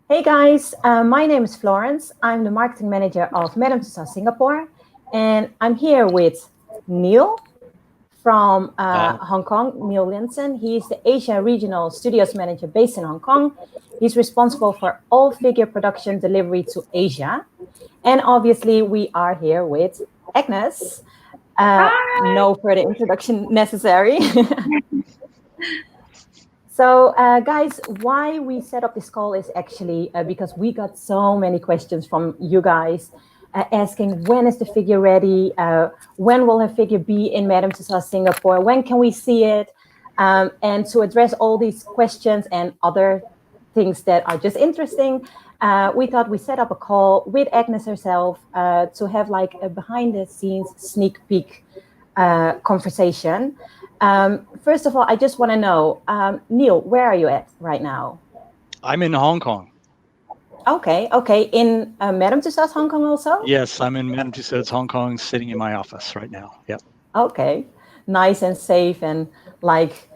Hey guys, my name is Florence. I'm the marketing manager of Madame Tussauds Singapore, and I'm here with Neil from Hong Kong, Neil Linson. He's the Asia Regional Studios Manager based in Hong Kong. He's responsible for all figure production delivery to Asia. And obviously, we are here with Agnez. Hi. No further introduction necessary. So, guys, why we set up this call is actually because we got so many questions from you guys asking when is the figure ready? When will her figure be in Madame Tussauds Singapore? When can we see it? And to address all these questions and other things that are just interesting, we thought we set up a call with Agnez herself to have like a behind the scenes sneak peek conversation. First of all, I just want to know, Neil, where are you at right now? I'm in Hong Kong. Okay. In Madame Tussauds Hong Kong also? Yes, I'm in Madame Tussauds Hong Kong, sitting in my office right now. Yep. Okay. Nice and safe and like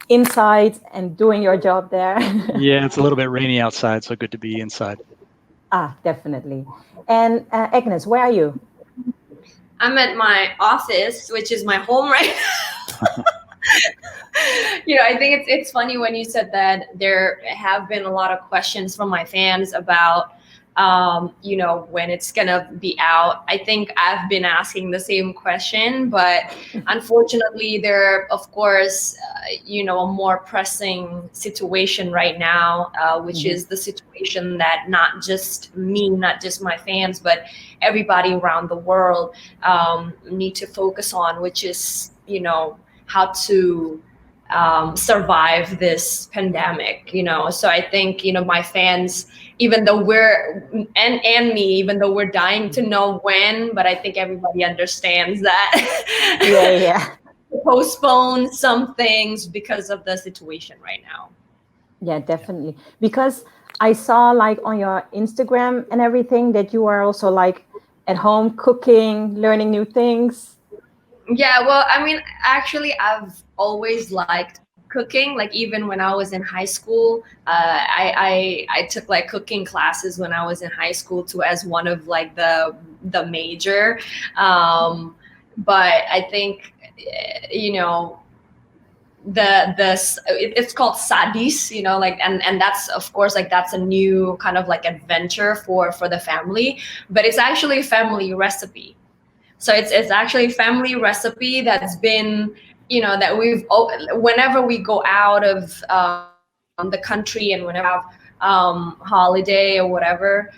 inside and doing your job there. Yeah, it's a little bit rainy outside, so good to be inside. Definitely. And Agnes, where are you? I'm at my office, which is my home right now. I think it's funny when you said that there have been a lot of questions from my fans about when it's gonna be out. I think I've been asking the same question, but unfortunately there, of course, a more pressing situation right now, which is the situation that not just me, not just my fans, but everybody around the world need to focus on, which is, how to survive this pandemic. So I think, my fans, even though we're and me, even though we're dying to know when, but I think everybody understands that. Yeah. Postpone some things because of the situation right now. Yeah, definitely. Because I saw like on your Instagram and everything that you are also like at home cooking, learning new things. Yeah, well, I mean, actually, I've always liked cooking. Like even when I was in high school, I took like cooking classes when I was in high school too, as one of like the major. But I think it's called sadis, like, and that's, of course, like that's a new kind of like adventure for the family, but it's actually a family recipe. So it's actually a family recipe that's been, that whenever we go out of the country and whenever we have holiday or whatever,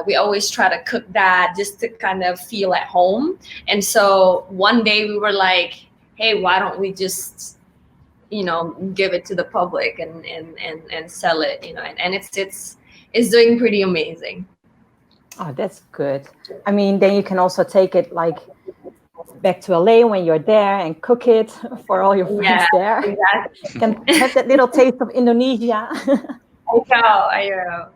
we always try to cook that just to kind of feel at home. And so one day we were like, hey, why don't we just give it to the public and sell it, and it's doing pretty amazing. Oh, that's good. I mean, then you can also take it like back to LA when you're there and cook it for all your friends there. Exactly. Can have that little taste of Indonesia. I know.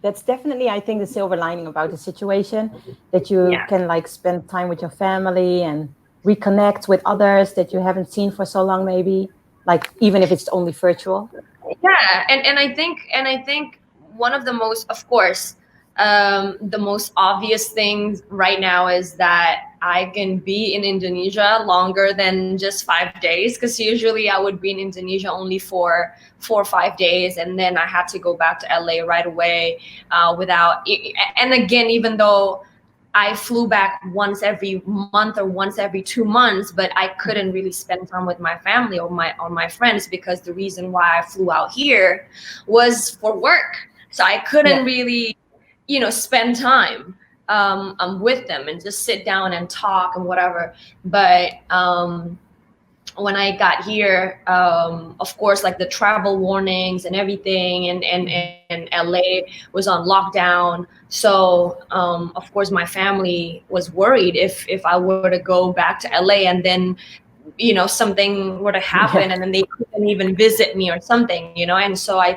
That's definitely, I think, the silver lining about the situation, that you can like spend time with your family and reconnect with others that you haven't seen for so long, maybe, like even if it's only virtual. Yeah, and I think one of the most, of course, the most obvious things right now is that I can be in Indonesia longer than just 5 days, because usually I would be in Indonesia only for 4 or 5 days, and then I had to go back to LA right away without. And again, even though I flew back once every month or once every 2 months, but I couldn't really spend time with my family or my friends, because the reason why I flew out here was for work. So I couldn't really, spend time with them and just sit down and talk and whatever. But when I got here, of course, like the travel warnings and everything, and LA was on lockdown. So, of course, my family was worried if I were to go back to LA and then, something were to happen and then they couldn't even visit me or something, And so I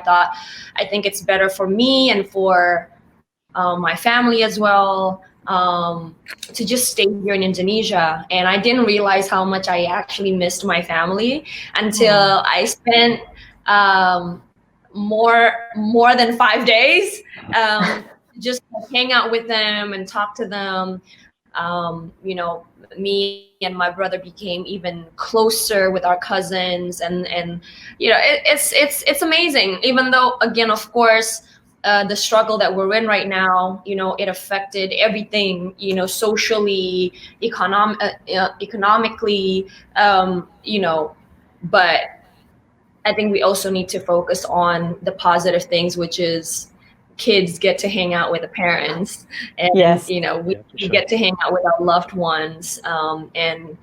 think it's better for me and for my family as well, to just stay here in Indonesia. And I didn't realize how much I actually missed my family until I spent more than 5 days, just hang out with them and talk to them. Me and my brother became even closer with our cousins, and it's amazing. Even though, again, of course, the struggle that we're in right now, it affected everything, socially, economically, but I think we also need to focus on the positive things, which is kids get to hang out with the parents, and Yes. we Yeah, for sure. get to hang out with our loved ones, and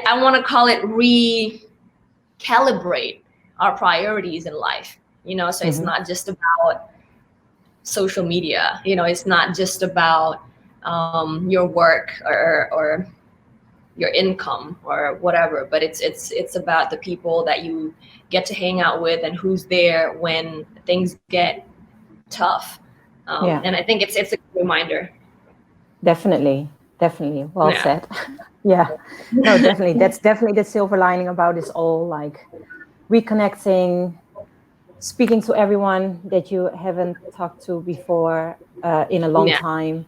I want to call it recalibrate our priorities in life. So it's not just about social media. It's not just about your work or your income or whatever, but it's about the people that you get to hang out with and who's there when things get tough. And I think it's a good reminder. Definitely. Well Yeah. said. Yeah. No, definitely. That's definitely the silver lining about this all, like reconnecting, speaking to everyone that you haven't talked to before in a long time,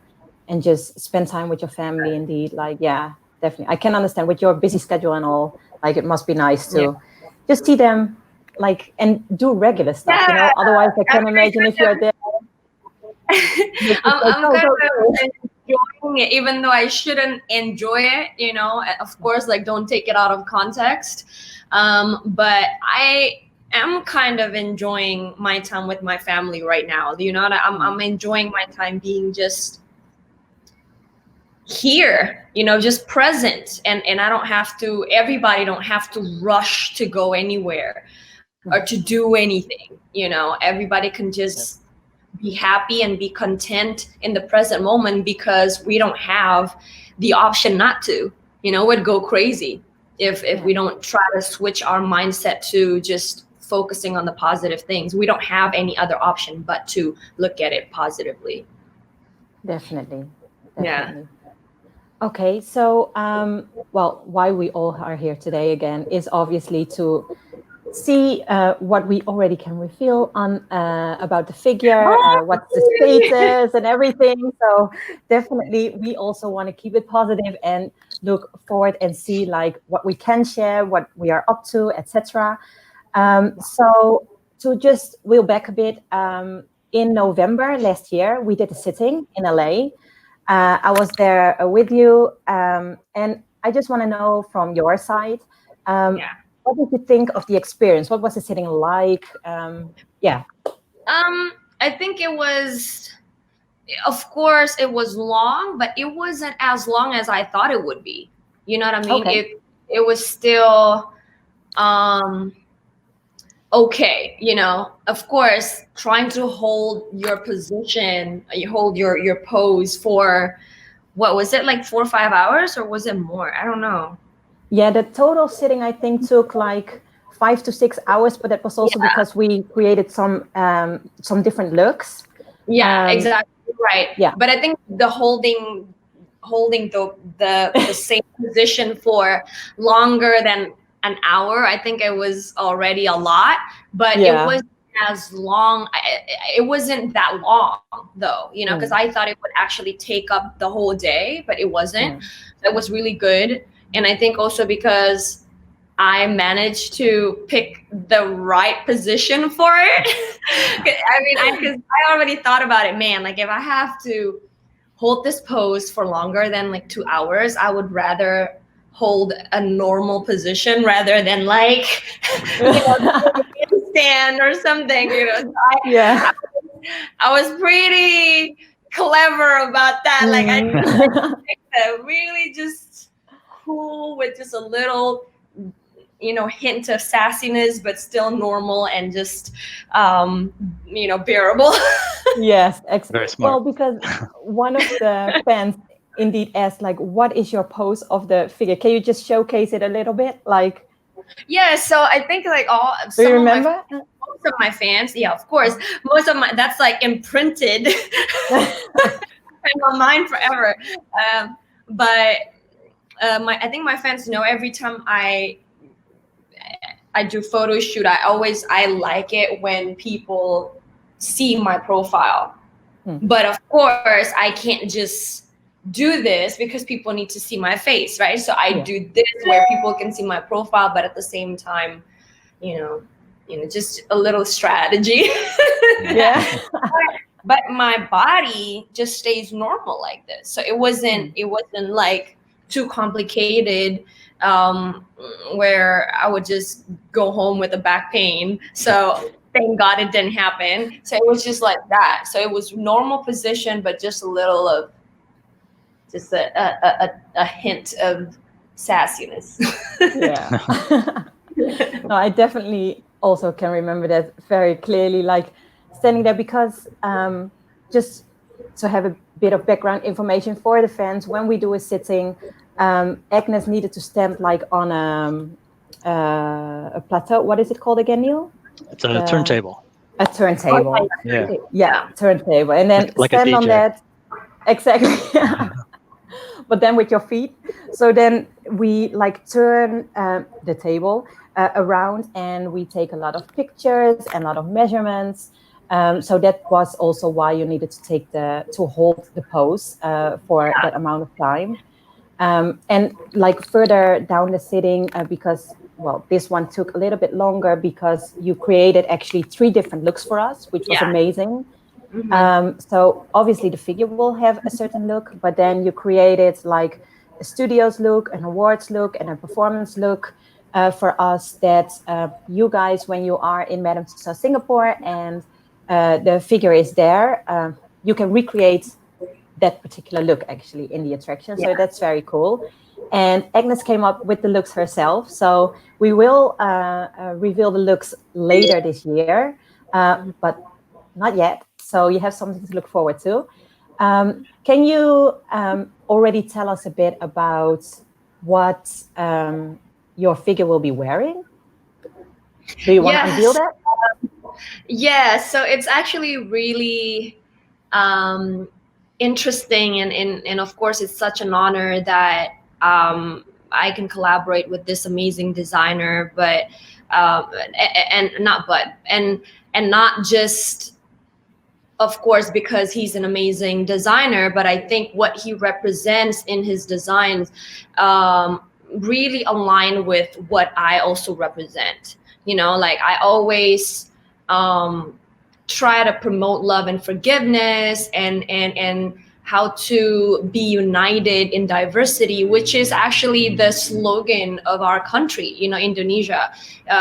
and just spend time with your family. Indeed. Like, yeah, definitely. I can understand with your busy schedule and all, like it must be nice to just see them, like, and do regular stuff, Otherwise I can imagine if you're there. I'm kind of enjoying it, even though I shouldn't enjoy it. Of course, like, don't take it out of context. But I am kind of enjoying my time with my family right now. I'm enjoying my time being just here, just present, and everybody don't have to rush to go anywhere or to do anything. Everybody can just be happy and be content in the present moment, because we don't have the option not to. We'd go crazy if we don't try to switch our mindset to just focusing on the positive things. We don't have any other option but to look at it positively. Definitely. Yeah. Okay, so why we all are here today again is obviously to see what we already can reveal on about the figure, what's the status and everything. So definitely we also want to keep it positive and look forward and see like what we can share, what we are up to, etc. So to just wheel back a bit, in November last year, we did a sitting in LA. I was there with you, and I just want to know from your side, what did you think of the experience? What was the sitting like? I think it was, of course, it was long, but it wasn't as long as I thought it would be. You know what I mean? Okay. It was still okay. Of course, trying to hold your position, you hold your pose for, what was it, like 4 or 5 hours, or was it more? I don't know. Yeah, the total sitting I think took like 5 to 6 hours, but that was also because we created some different looks. Yeah, exactly right. Yeah. But I think the holding the same position for longer than an hour, I think it was already a lot. But it was as long. It wasn't that long though, because I thought it would actually take up the whole day, but it wasn't. So it was really good. And I think also because I managed to pick the right position for it. Because I already thought about it, man, like if I have to hold this pose for longer than like 2 hours, I would rather hold a normal position rather than like, stand or something, So I was pretty clever about that. Like I picked a really just cool with just a little, hint of sassiness, but still normal and just, bearable. Yes, Very smart. well, because one of the fans indeed asked, like, what is your pose of the figure? Can you just showcase it a little bit? Like, yeah, so I think like do you remember? Most of my fans, yeah, of course, that's like imprinted in my mind forever. But I think my fans know every time I do photo shoot. I like it when people see my profile. But of course, I can't just do this because people need to see my face, right? So I do this where people can see my profile, but at the same time, just a little strategy. Yeah. But my body just stays normal like this. So it wasn't like too complicated, where I would just go home with a back pain. So thank God it didn't happen. So it was just like that. So it was normal position, but just a little of just a hint of sassiness. Yeah. No, I definitely also can remember that very clearly, like standing there, because just to have a bit of background information for the fans, when we do a sitting, Agnez needed to stand like on a plateau. What is it called again, Neil? It's a turntable. A turntable. Yeah, turntable. And then like stand a on DJ. that. Exactly. But then with your feet. So then we like turn the table around, and we take a lot of pictures and a lot of measurements. So that was also why you needed to hold the pose for that amount of time. And like further down the sitting, because this one took a little bit longer because you created actually 3 different looks for us, which was amazing. So obviously the figure will have a certain look, but then you created like a studios look, an awards look, and a performance look for us that you guys, when you are in Madame Tussauds Singapore and the figure is there, you can recreate that particular look actually in the attraction. So that's very cool. And Agnez came up with the looks herself. So we will reveal the looks later this year, but not yet. So you have something to look forward to. Can you already tell us a bit about what your figure will be wearing? Do you want to unveil that? Yeah, so it's actually really interesting, and of course it's such an honor that I can collaborate with this amazing designer, but not just, of course, because he's an amazing designer, but I think what he represents in his designs really align with what I also represent. Like I always try to promote love and forgiveness, and how to be united in diversity, which is actually the slogan of our country, Indonesia.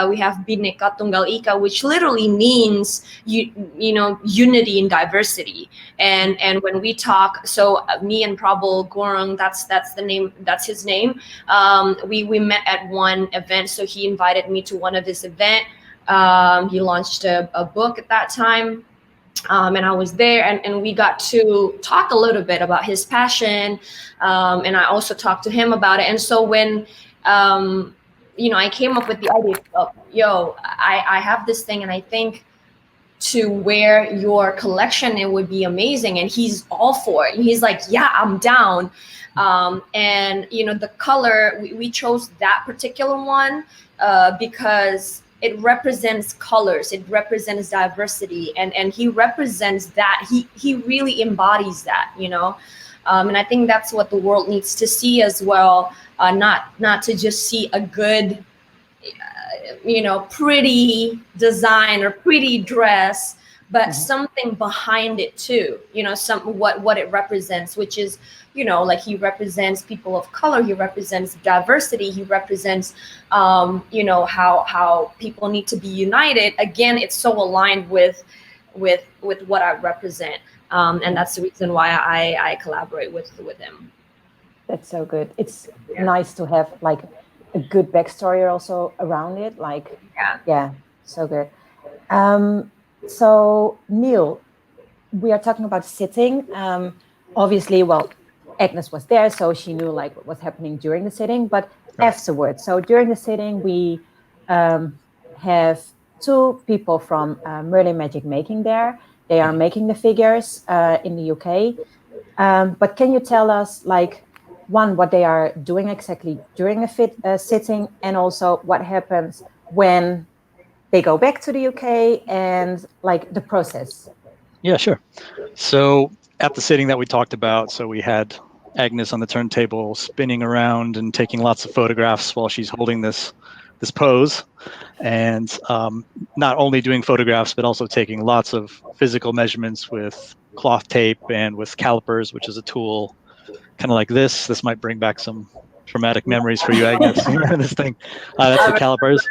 We have Bhinneka Tunggal Ika, which literally means unity in diversity. And when we talk, so me and Prabal Gorung, that's the name, that's his name. We met at one event, so he invited me to one of his event. He launched a book at that time. And I was there, and we got to talk a little bit about his passion, and I also talked to him about it. And so when I came up with the idea of, I have this thing, and I think to wear your collection, it would be amazing. And he's all for it. And he's like, yeah, I'm down. And the color, we chose that particular one because it represents colors, it represents diversity, and he represents that. He really embodies that, and I think that's what the world needs to see as well. Not to just see a good, pretty design or pretty dress, but something behind it too. What it represents, which is, like he represents people of color, he represents diversity, he represents how people need to be united. Again, it's so aligned with what I represent, and that's the reason why I collaborate with him. That's so good. It's nice to have like a good backstory also around it. Like so good. So Neil, we are talking about sitting. Obviously, Agnez was there, so she knew like what was happening during the sitting, but afterwards. So during the sitting, we have 2 people from Merlin Magic Making there. They are making the figures in the UK. But can you tell us, like, one, what they are doing exactly during a sitting, and also what happens when they go back to the UK and like the process? Yeah, sure. So at the sitting that we talked about, so we had Agnes on the turntable spinning around and taking lots of photographs while she's holding this pose, and not only doing photographs but also taking lots of physical measurements with cloth tape and with calipers, which is a tool kind of like this. This might bring back some traumatic memories for you, Agnes. This thing, that's the calipers.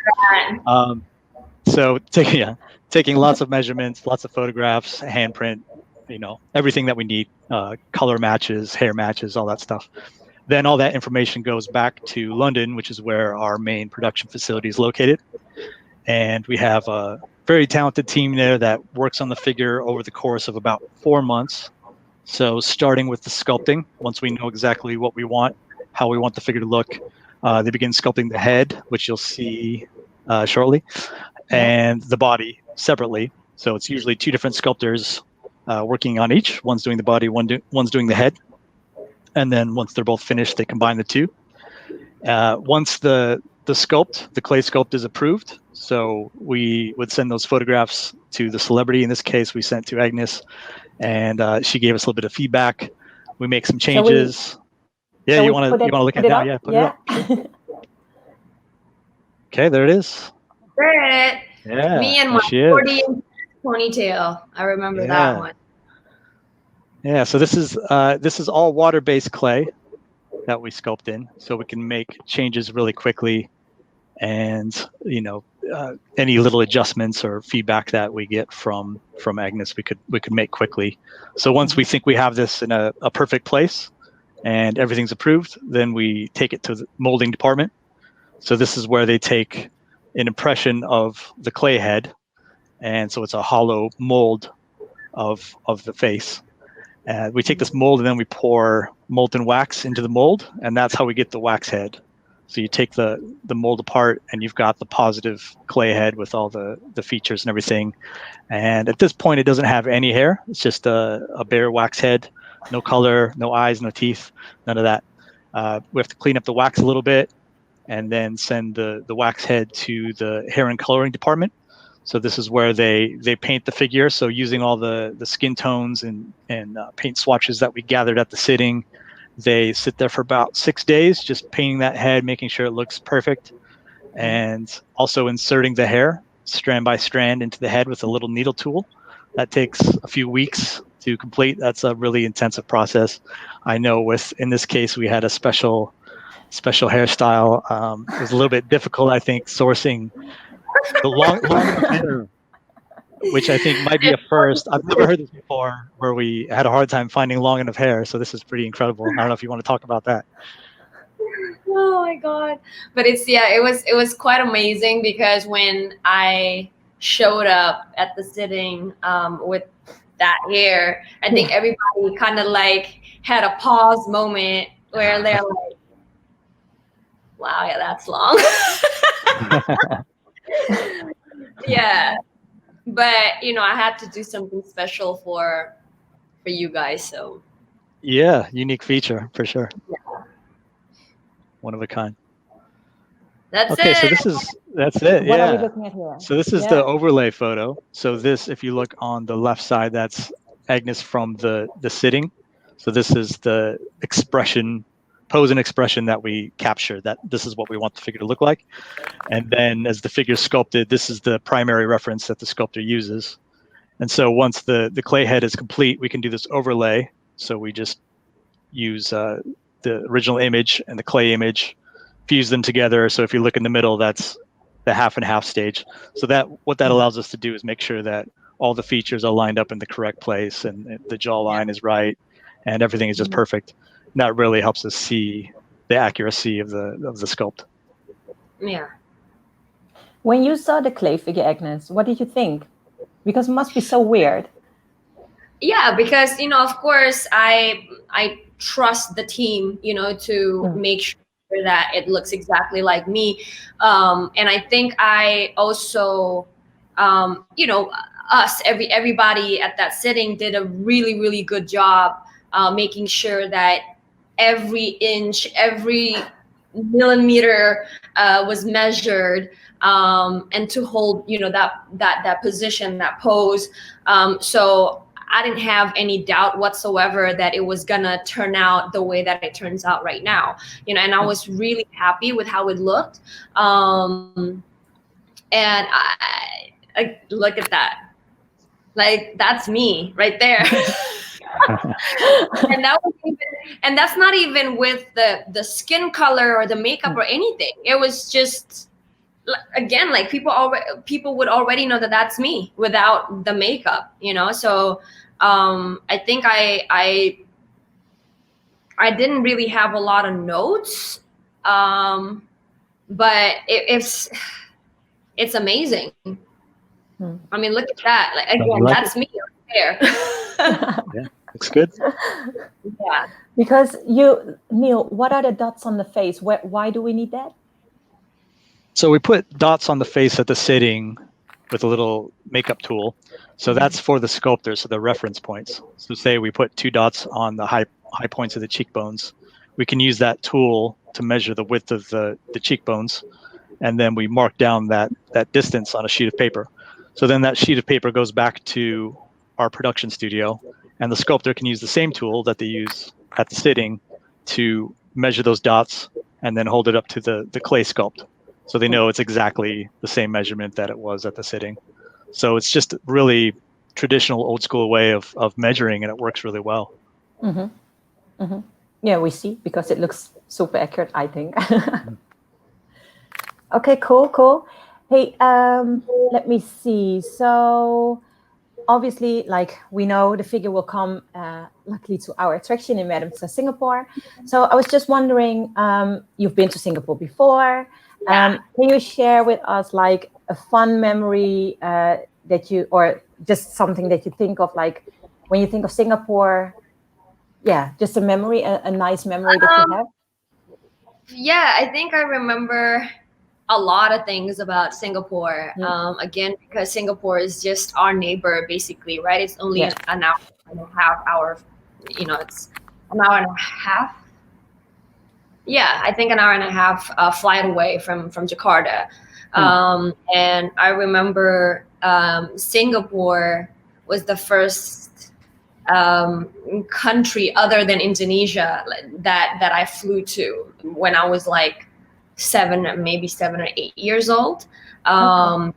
So taking lots of measurements, lots of photographs, handprint, everything that we need, color matches, hair matches, all that stuff. Then all that information goes back to London, which is where our main production facility is located. And we have a very talented team there that works on the figure over the course of about 4 months. So starting with the sculpting, once we know exactly what we want, how we want the figure to look, they begin sculpting the head, which you'll see shortly, and the body separately. So it's usually 2 different sculptors working on each. One's doing the body, one's doing the head. And then once they're both finished, they combine the 2. Once the clay sculpt is approved, so we would send those photographs to the celebrity. In this case, we sent to Agnes, and she gave us a little bit of feedback. We make some changes. You want to look at it now? Yeah, put it up. Okay, there it is. There. Yeah, me and my 40-inch ponytail. I remember that one. Yeah, so this is all water-based clay that we sculpt in, so we can make changes really quickly, and any little adjustments or feedback that we get from Agnes, we could make quickly. So once we think we have this in a perfect place and everything's approved, then we take it to the molding department. So this is where they take an impression of the clay head, and so it's a hollow mold of the face. We take this mold and then we pour molten wax into the mold, and that's how we get the wax head. So you take the mold apart and you've got the positive clay head with all the features and everything. And at this point, it doesn't have any hair. It's just a bare wax head, no color, no eyes, no teeth, none of that. We have to clean up the wax a little bit and then send the wax head to the hair and coloring department. So this is where they paint the figure. So using all the skin tones and paint swatches that we gathered at the sitting, they sit there for about 6 days, just painting that head, making sure it looks perfect, and also inserting the hair strand by strand into the head with a little needle tool. That takes a few weeks to complete. That's a really intensive process. I know in this case, we had a special hairstyle. It was a little bit difficult, I think, sourcing the long hair, which I think might be a first. I've never heard this before, where we had a hard time finding long enough hair. So this is pretty incredible. I don't know if you want to talk about that. Oh my God. But it was quite amazing, because when I showed up at the sitting with that hair, I think everybody kind of like had a pause moment where they're like, wow, yeah, that's long. Yeah. But I had to do something special for you guys. So yeah, unique feature for sure. Yeah. One of a kind. That's okay, it. So that's it. What yeah. are we looking at here? So this is the overlay photo. So this, if you look on the left side, that's Agnes from the sitting. So this is the pose and expression that we capture, that this is what we want the figure to look like. And then as the figure is sculpted, this is the primary reference that the sculptor uses. And so once the clay head is complete, we can do this overlay. So we just use the original image and the clay image, fuse them together. So if you look in the middle, that's the half and half stage. So what that allows us to do is make sure that all the features are lined up in the correct place, and the jawline is right, and everything is just perfect. And that really helps us see the accuracy of the sculpt. Yeah. When you saw the clay figure, Agnes, what did you think? Because it must be so weird. Yeah, because of course I trust the team, to make sure that it looks exactly like me, and I think I also, everybody at that sitting did a really, really good job making sure that every inch, every millimeter was measured, and to hold, that position, that pose. So I didn't have any doubt whatsoever that it was gonna turn out the way that it turns out right now. And I was really happy with how it looked. And I look at that. Like, that's me right there. and that's not even with the skin color or the makeup or anything. It was just, again, like people would already know that that's me without the makeup, So I think I didn't really have a lot of notes, but it's amazing. I mean, look at that. Like, again, that's me right there. Yeah, looks good. Yeah. Because Neil, what are the dots on the face? Why do we need that? So we put dots on the face at the sitting with a little makeup tool. So that's for the sculptor, so the reference points. So say we put 2 dots on the high points of the cheekbones. We can use that tool to measure the width of the cheekbones, and then we mark down that distance on a sheet of paper. So then that sheet of paper goes back to our production studio, and the sculptor can use the same tool that they use at the sitting to measure those dots and then hold it up to the clay sculpt. So they know it's exactly the same measurement that it was at the sitting. So it's just really traditional old school way of measuring, and it works really well. Mm-hmm. Mm-hmm. Yeah, we see, because it looks super accurate, I think. Okay, cool. Hey, let me see. So obviously, like, we know the figure will come, luckily, to our attraction in Madame Tussauds, Singapore. So I was just wondering, you've been to Singapore before. Can you share with us, like, a fun memory that you, or just something that you think of, like, when you think of Singapore? Yeah, just a memory, a nice memory that you have. Yeah, I think I remember a lot of things about Singapore. Again, because Singapore is just our neighbor, basically, right? It's only an hour and a half. It's an hour and a half. Yeah, I think an hour and a half flight away from Jakarta. And I remember Singapore was the first country other than Indonesia that I flew to when I was like 7 or 8 years old. So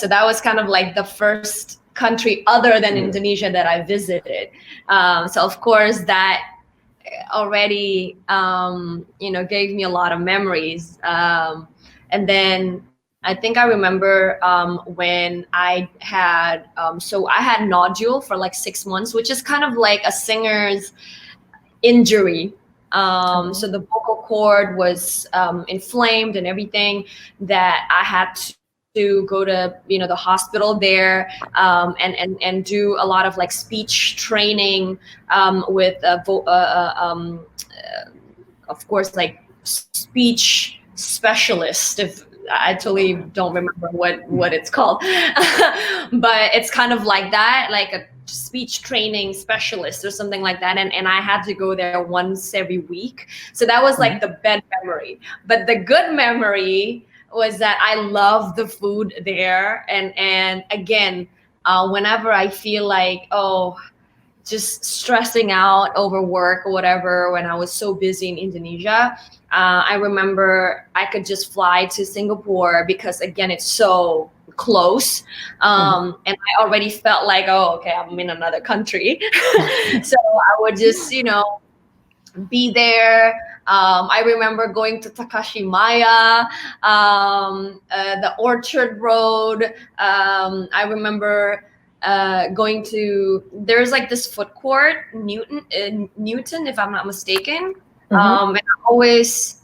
that was kind of like the first country other than Indonesia that I visited. So of course that already gave me a lot of memories. And then I think I remember when I had I had nodule for like 6 months, which is kind of like a singer's injury. So the vocal cord was inflamed and everything, that I had to go to the hospital there, and do a lot of like speech training with of course, like speech specialist. If I totally don't remember what it's called, but it's kind of like that, like a speech training specialist or something like that, and I had to go there once every week. So that was like the bad memory. But the good memory was that I love the food there, and again, whenever I feel like just stressing out over work or whatever, when I was so busy in Indonesia, I remember I could just fly to Singapore because, again, it's so close. And I already felt like, okay, I'm in another country. So I would just, be there. I remember going to Takashimaya, the Orchard Road. I remember going to, there's like this food court, Newton, if I'm not mistaken. And I always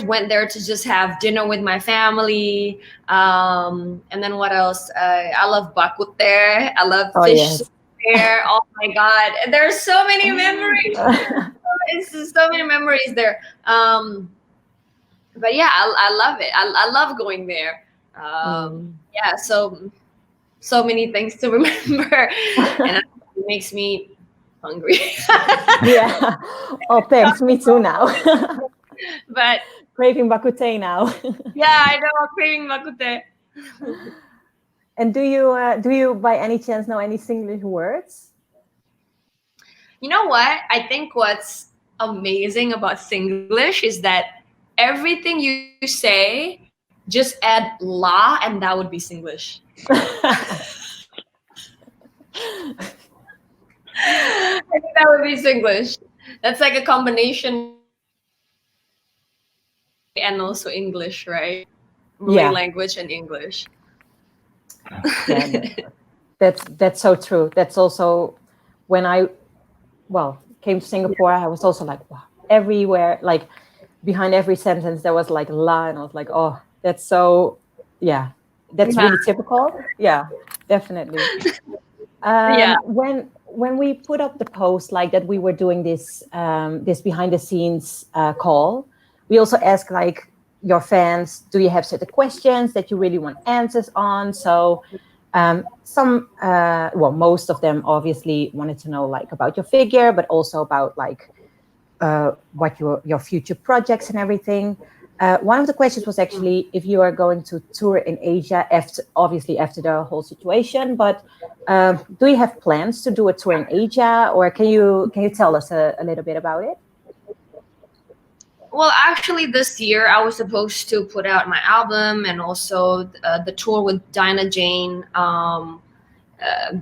went there to just have dinner with my family. And then what else? I love bakut there. I love fish there. Oh my God. There's so many memories. It's just so many memories there. But yeah, I love it. I love going there. Yeah, so many things to remember, and it makes me hungry. Yeah. Oh, thanks. Me too now. But Craving bakute now. yeah, I know, I'm craving makute. And do you by any chance know any Singlish words? You know what? I think what's amazing about Singlish is that everything you say, just add la, and that would be Singlish. I think that would be Singlish. That's like a combination of Malay and also English, right? Malay Yeah, language and English. yeah, that's so true. That's also when I came to Singapore. I was also like, wow, everywhere, like behind every sentence there was like la, and I was like, oh, that's so, yeah, that's Yeah. really typical. Yeah, definitely. Yeah. When we put up the post like that, we were doing this behind the scenes call. We also ask like your fans, do you have certain questions that you really want answers on? So most of them obviously wanted to know like about your figure, but also about like what your future projects and everything. One of the questions was actually if you are going to tour in Asia after the whole situation. But do you have plans to do a tour in Asia, or can you tell us a little bit about it? Well, actually, this year I was supposed to put out my album and also the tour with Dinah Jane.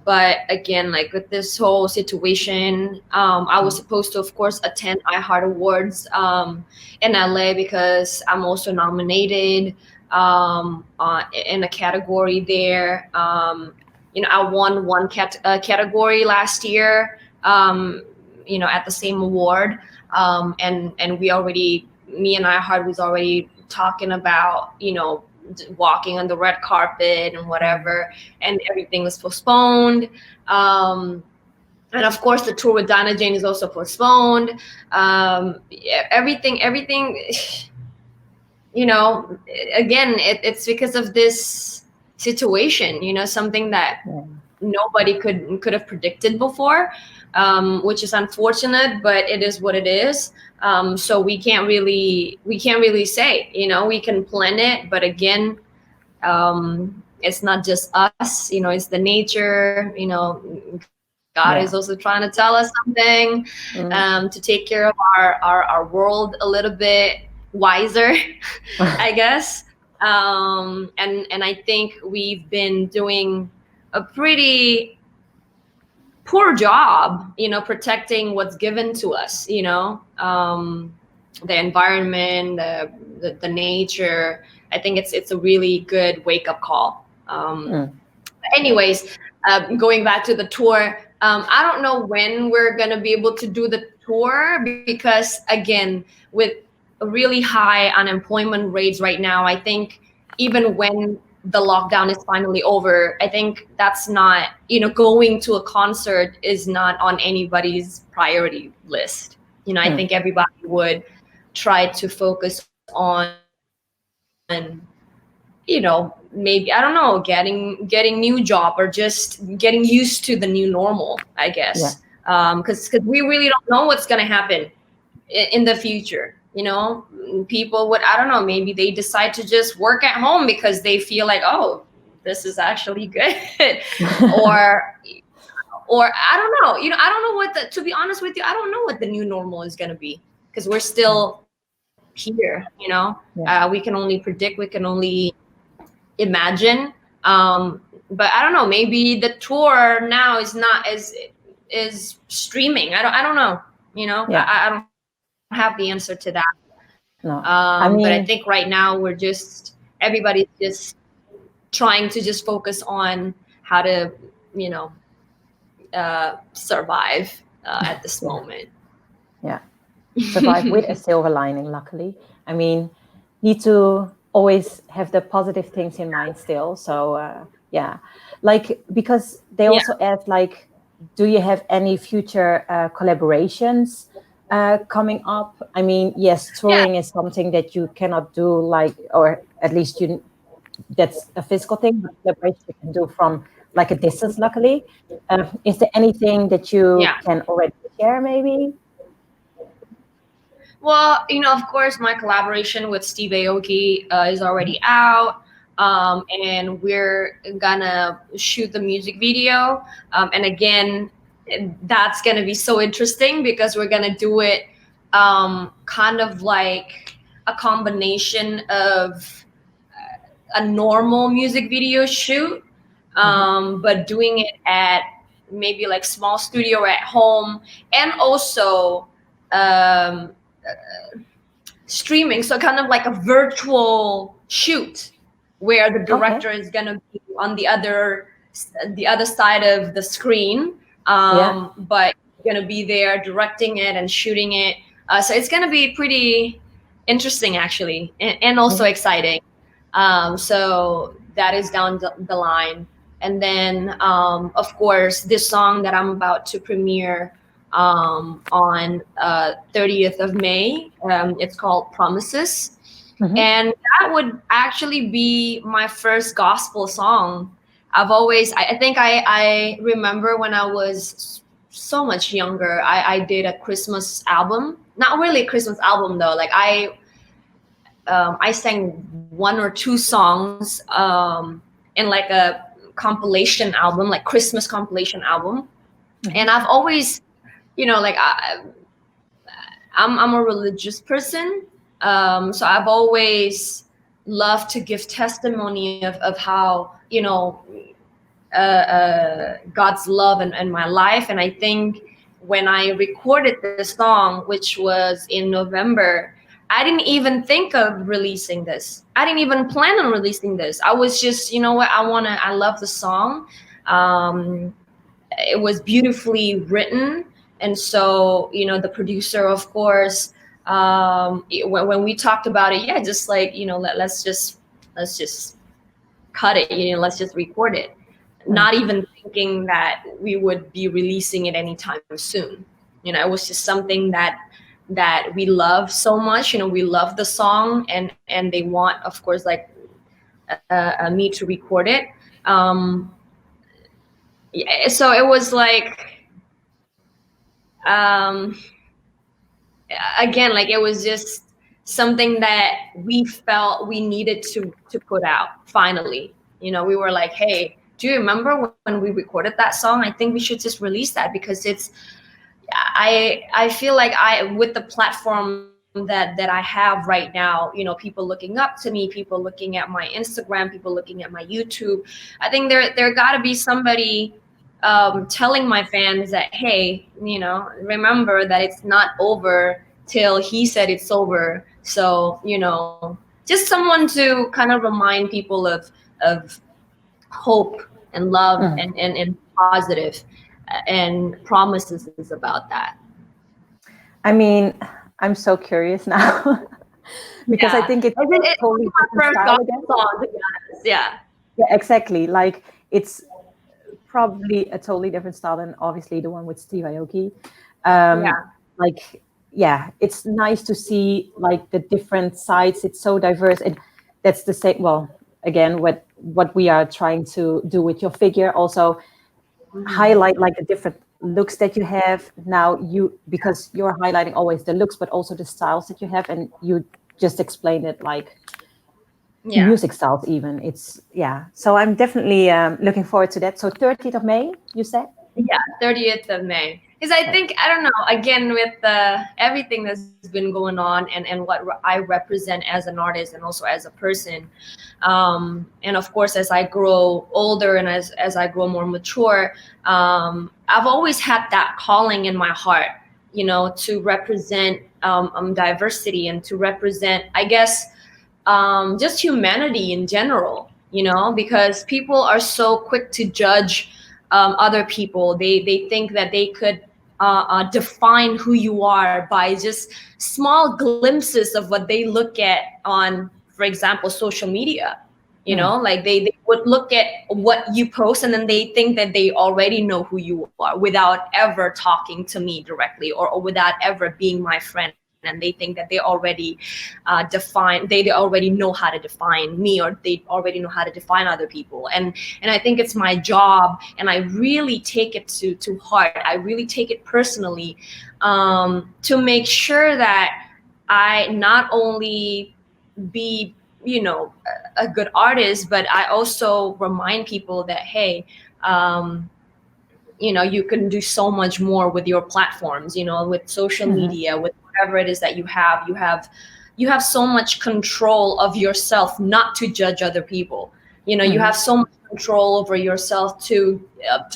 But again, like with this whole situation, I was supposed to, of course, attend iHeart Awards in LA because I'm also nominated in a category there. I won one category last year. At the same award, and me and iHeart was already talking about walking on the red carpet and whatever, and everything was postponed. And of course, the tour with Donna Jane is also postponed. Everything, again, it's because of this situation, something that nobody could have predicted before, which is unfortunate, but it is what it is. So we can't really say, we can plan it, but again, it's not just us, it's the nature, God is also trying to tell us something, to take care of our world a little bit wiser, I guess. And I think we've been doing a pretty poor job, protecting what's given to us, the environment, the nature. I think it's a really good wake up call. Anyways, going back to the tour, I don't know when we're gonna be able to do the tour because again, with really high unemployment rates right now, I think even when the lockdown is finally over, I think that's not, going to a concert is not on anybody's priority list. I think everybody would try to focus on, maybe, I don't know, getting new job or just getting used to the new normal, I guess. Because we really don't know what's going to happen in the future. People would, I don't know, maybe they decide to just work at home because they feel like, oh, this is actually good. or I don't know, I don't know to be honest with you, I don't know what the new normal is going to be because we're still here, we can only predict, we can only imagine. But I don't know, maybe the tour now is streaming. I don't know, I don't have the answer to that. No, But I think right now everybody's just trying to just focus on how to, survive at this moment. Yeah, survive with a silver lining. Luckily, I mean, need to always have the positive things in mind still. So like because they also asked like, do you have any future collaborations coming up? I mean, yes, touring is something that you cannot do, like, or at least that's a physical thing, but collaboration you can do from like a distance, luckily. Is there anything that you can already share maybe? Well, of course, my collaboration with Steve Aoki is already out. And we're gonna shoot the music video. And again, that's gonna be so interesting because we're gonna do it kind of like a combination of a normal music video shoot, but doing it at maybe like small studio at home, and also um, streaming, so kind of like a virtual shoot where the director is going to be on the other side of the screen, but going to be there directing it and shooting it. So it's going to be pretty interesting, actually, and also exciting. So that is down the line. And then, of course, this song that I'm about to premiere on 30th of May. It's called Promises. And that would actually be my first gospel song. I think I remember when I was so much younger, I did a Christmas album. Not really a Christmas album though. Like I sang one or two songs in like a compilation album, like Christmas compilation album. And I've always, like I'm a religious person, so I've always loved to give testimony of how God's love in my life. And I think when I recorded this song, which was in November, I didn't even think of releasing this. I didn't even plan on releasing this. I was just, I love the song. It was beautifully written. And so, the producer, of course, when we talked about it, just like, let's just cut it, let's just record it. Not even thinking that we would be releasing it anytime soon. It was just something that we love so much. We love the song, and they want, of course, like me to record it. So it was like, again, like it was just something that we felt we needed to put out finally. We were like, hey, do you remember when we recorded that song? I think we should just release that, because I feel like with the platform that I have right now, people looking up to me, people looking at my Instagram, people looking at my YouTube. I think there gotta be somebody telling my fans that, hey, remember that it's not over till he said it's over. So, just someone to kind of remind people of hope and love and positive, and promises is about that. I mean, I'm so curious now because I think it's totally different style again. Song, to be honest. Yeah, exactly. Like it's probably a totally different style than obviously the one with Steve Aoki. It's nice to see like the different sides. It's so diverse, and that's the same. Well, again, what we are trying to do with your figure, also highlight like the different looks that you have now, because you're highlighting always the looks, but also the styles that you have, and you just explained it like music styles even. It's so I'm definitely looking forward to that. So 30th of May, you said? 30th of May. Because I think, I don't know, again, with everything that's been going on, and what I represent as an artist and also as a person, and of course, as I grow older and as I grow more mature, I've always had that calling in my heart, to represent diversity, and to represent, I guess, just humanity in general, because people are so quick to judge other people. They think that they could define who you are by just small glimpses of what they look at on, for example, social media. Like they would look at what you post, and then they think that they already know who you are without ever talking to me directly, or without ever being my friend. And they think that they already they already know how to define me, or they already know how to define other people. And I think it's my job, and I really take it to heart. I really take it personally, to make sure that I not only be, you know, a good artist, but I also remind people that, hey, um, you know, you can do so much more with your platforms, you know, with social media, with whatever it is that you have so much control of yourself not to judge other people. You know, you have so much control over yourself to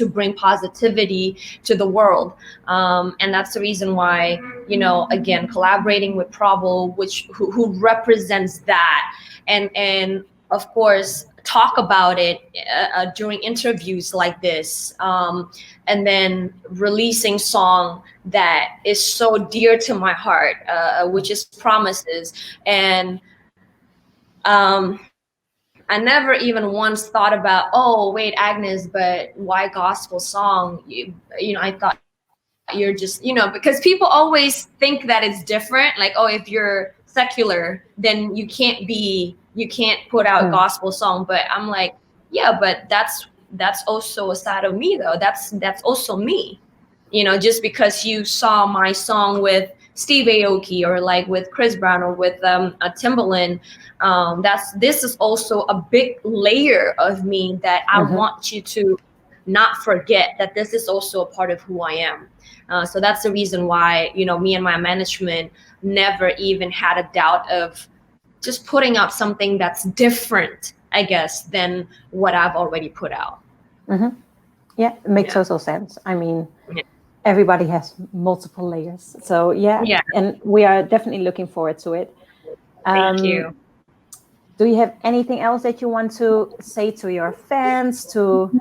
bring positivity to the world. And that's the reason why, you know, again, collaborating with Provo, who represents that, and of course talk about it during interviews like this, and then releasing song that is so dear to my heart, which is Promises. And I never even once thought about, oh wait, Agnes, but why gospel song? You know, I thought you're just, you know, because people always think that it's different, like, oh, if you're secular then you can't put out gospel song. But I'm like, yeah, but that's also a side of me though. That's also me. You know, just because you saw my song with Steve Aoki or like with Chris Brown or with a Timbaland, this is also a big layer of me that I want you to not forget that this is also a part of who I am. So that's the reason why, you know, me and my management never even had a doubt of just putting out something that's different, I guess, than what I've already put out. Yeah, it makes total sense. I mean, everybody has multiple layers. So yeah, and we are definitely looking forward to it. Thank you. Do you have anything else that you want to say to your fans, to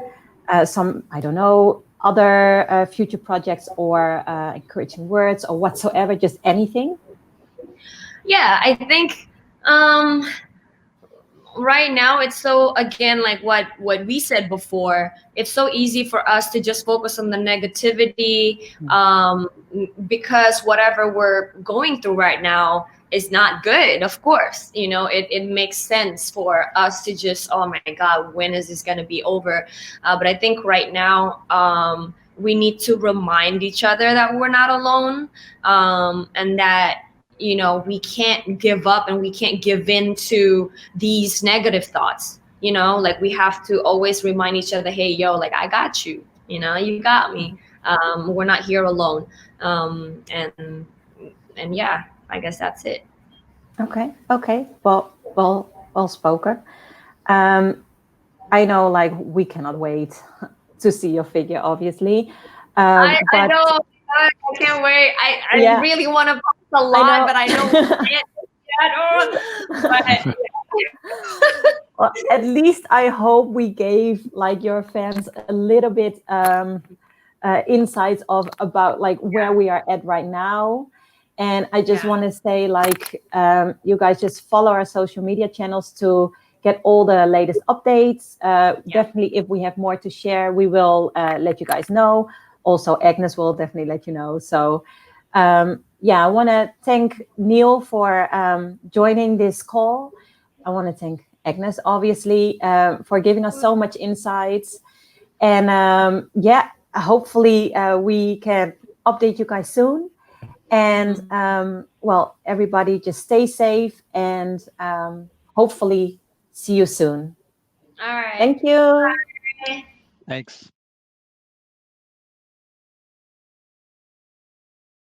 some, I don't know, other future projects or encouraging words or whatsoever, just anything? Yeah, I think um, right now it's so, again, like what we said before, it's so easy for us to just focus on the negativity, because whatever we're going through right now is not good. Of course, you know, it makes sense for us to just, oh my god, when is this going to be over? But I think right now, we need to remind each other that we're not alone, and that, you know, we can't give up and we can't give in to these negative thoughts. You know, like we have to always remind each other, hey, yo, like I got you, you know, you got me. We're not here alone. And yeah, I guess that's it. Okay. Well spoken. I know, like, we cannot wait to see your figure, obviously. I But know, I can't wait. I yeah, really want to post a lot, but I know we can't do that. But well, at least I hope we gave like your fans a little bit insights of about like where we are at right now. And I just want to say, like, you guys just follow our social media channels to get all the latest updates. Definitely, if we have more to share, we will let you guys know. Also, Agnes will definitely let you know. So, yeah, I want to thank Neil for joining this call. I want to thank Agnes, obviously, for giving us so much insights. And yeah, hopefully we can update you guys soon. And well, everybody just stay safe and hopefully see you soon. all right. Thank you. Bye. Thanks.